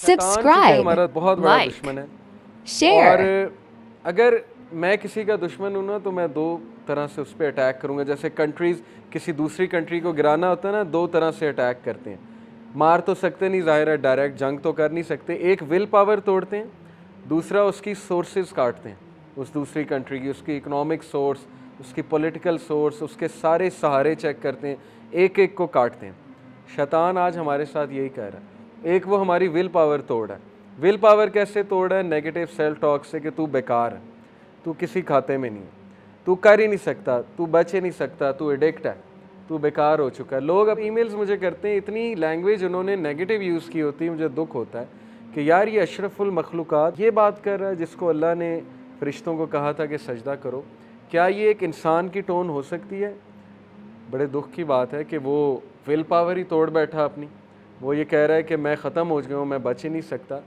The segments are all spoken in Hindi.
शैतान चूँकि subscribe, हमारा बहुत बड़ा like, दुश्मन है, और share. अगर मैं किसी का दुश्मन हूँ ना तो मैं दो तरह से उस पर अटैक करूँगा। जैसे कंट्रीज़ किसी दूसरी कंट्री को गिराना होता है ना, दो तरह से अटैक करते हैं। मार तो सकते नहीं, ज़ाहिर है, डायरेक्ट जंग तो कर नहीं सकते। एक विल पावर तोड़ते हैं, दूसरा उसकी सोर्सेज काटते हैं उस दूसरी कंट्री की, उसकी इकोनॉमिक सोर्स, उसकी पॉलिटिकल सोर्स, उसके सारे सहारे चेक करते हैं, एक एक को काटते हैं। शैतान आज हमारे साथ यही कह रहा है। एक वो हमारी विल पावर तोड़ रहा है। विल पावर कैसे तोड़ रहा है? नेगेटिव सेल्फ टॉक से कि तू बेकार है, तू किसी खाते में नहीं है, तू कर ही नहीं सकता, तू बच ही नहीं सकता, तू एडिक्ट है, तू बेकार हो चुका है। लोग अब ईमेल्स मुझे करते हैं, इतनी लैंग्वेज उन्होंने नेगेटिव यूज़ की होती है, मुझे दुख होता है कि यार ये अशरफुल मखलूक़ात ये बात कर रहा है जिसको अल्लाह ने फ़रिश्तों को कहा था कि सजदा करो। क्या ये एक इंसान की टोन हो सकती है? बड़े दुख की बात है कि वो विल पावर ही तोड़ बैठा अपनी। वो ये कह रहा है कि मैं ख़त्म हो गया हूँ, मैं बच ही नहीं सकता।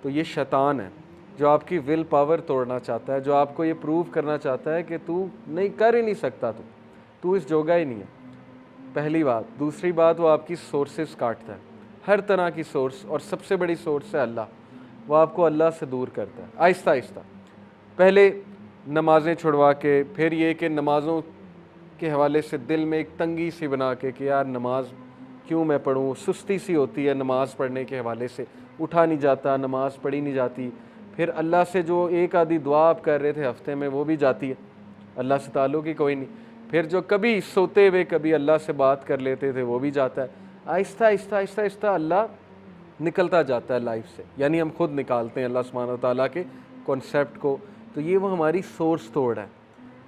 तो ये शैतान है जो आपकी विल पावर तोड़ना चाहता है, जो आपको ये प्रूव करना चाहता है कि तू नहीं कर ही नहीं सकता, तू इस जोगा ही नहीं है। पहली बात। दूसरी बात, वो आपकी सोर्सेस काटता है, हर तरह की सोर्स, और सबसे बड़ी सोर्स है अल्लाह। वो आपको अल्लाह से दूर करता है आहिस्ता आहिस्ता। पहले नमाज़ें छुड़वा के, फिर ये कि नमाज़ों के हवाले से दिल में एक तंगी सी बना के कि यार नमाज क्यों मैं पढ़ूँ, सुस्ती सी होती है नमाज़ पढ़ने के हवाले से, उठा नहीं जाता, नमाज़ पढ़ी नहीं जाती। फिर अल्लाह से जो एक आधी दुआ आप कर रहे थे हफ्ते में, वो भी जाती है, अल्लाह से ताल्लुक़ ही कोई नहीं। फिर जो कभी सोते हुए कभी अल्लाह से बात कर लेते थे, वो भी जाता है। आहिस्ता आहिस्ता आहिस्ता आहिस्ता अल्लाह निकलता जाता है लाइफ से, यानी हम खुद निकालते हैं अल्लाह सुब्हानहू व तआला के कॉन्सेप्ट को। तो ये वो हमारी सोर्स तोड़ है,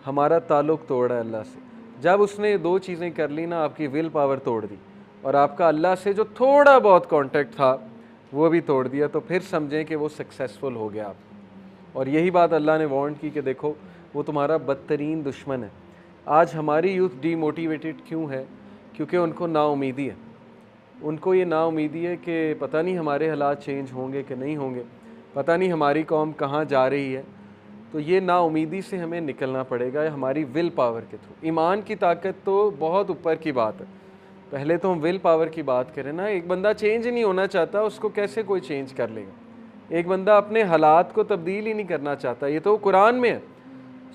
हमारा ताल्लुक़ तोड़ है अल्लाह से। जब उसने ये दो चीज़ें कर ली ना, आपकी विल पावर तोड़ दी और आपका अल्लाह से जो थोड़ा बहुत कांटेक्ट था वो भी तोड़ दिया, तो फिर समझें कि वो सक्सेसफुल हो गया आप। और यही बात अल्लाह ने वार्न की कि देखो वो तुम्हारा बदतरीन दुश्मन है। आज हमारी यूथ डीमोटिवेटेड क्यों है? क्योंकि उनको नाउमीदी है। उनको ये नाउमीदी है कि पता नहीं हमारे हालात चेंज होंगे कि नहीं होंगे, पता नहीं हमारी कौम कहाँ जा रही है। तो ये नाउमीदी से हमें निकलना पड़ेगा हमारी विल पावर के थ्रू। ईमान की ताकत तो बहुत ऊपर की बात है, पहले तो हम विल पावर की बात करें ना। एक बंदा चेंज नहीं होना चाहता, उसको कैसे कोई चेंज कर लेगा? एक बंदा अपने हालात को तब्दील ही नहीं करना चाहता, ये तो कुरान में है।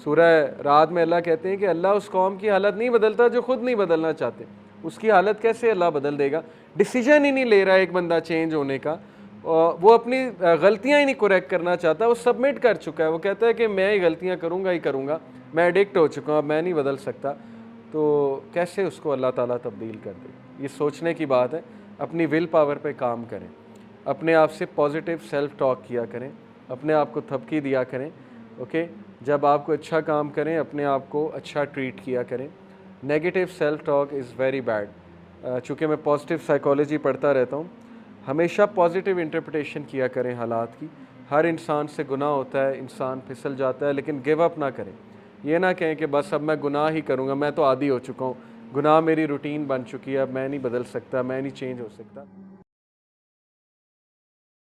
सूरह रात में अल्लाह कहते हैं कि अल्लाह उस कौम की हालत नहीं बदलता जो खुद नहीं बदलना चाहते। उसकी हालत कैसे अल्लाह बदल देगा? डिसीजन ही नहीं ले रहा है एक बंदा चेंज होने का, वो अपनी गलतियां ही नहीं करेक्ट करना चाहता, वो सबमिट कर चुका है। वो कहता है कि मैं ही गलतियां करूंगा ही करूंगा, मैं एडिक्ट हो चुका हूँ, अब मैं नहीं बदल सकता। तो कैसे उसको अल्लाह ताला तब्दील कर दे? ये सोचने की बात है। अपनी विल पावर पे काम करें, अपने आप से पॉजिटिव सेल्फ टॉक किया करें, अपने आप को थपकी दिया करें। ओके, जब आप कोई अच्छा काम करें अपने आप को अच्छा ट्रीट किया करें। Negative self talk is very bad. चूँकि मैं पॉजिटिव साइकोलॉजी पढ़ता रहता हूँ, हमेशा पॉजिटिव इंटरप्रिटेशन किया करें हालात की। हर इंसान से गुनाह होता है, इंसान फिसल जाता है, लेकिन गिव अप ना करें। ये ना कहें कि बस अब मैं गुनाह ही करूँगा, मैं तो आदी हो चुका हूँ, गुनाह मेरी रूटीन बन चुकी है, अब मैं नहीं बदल सकता, मैं नहीं चेंज हो सकता।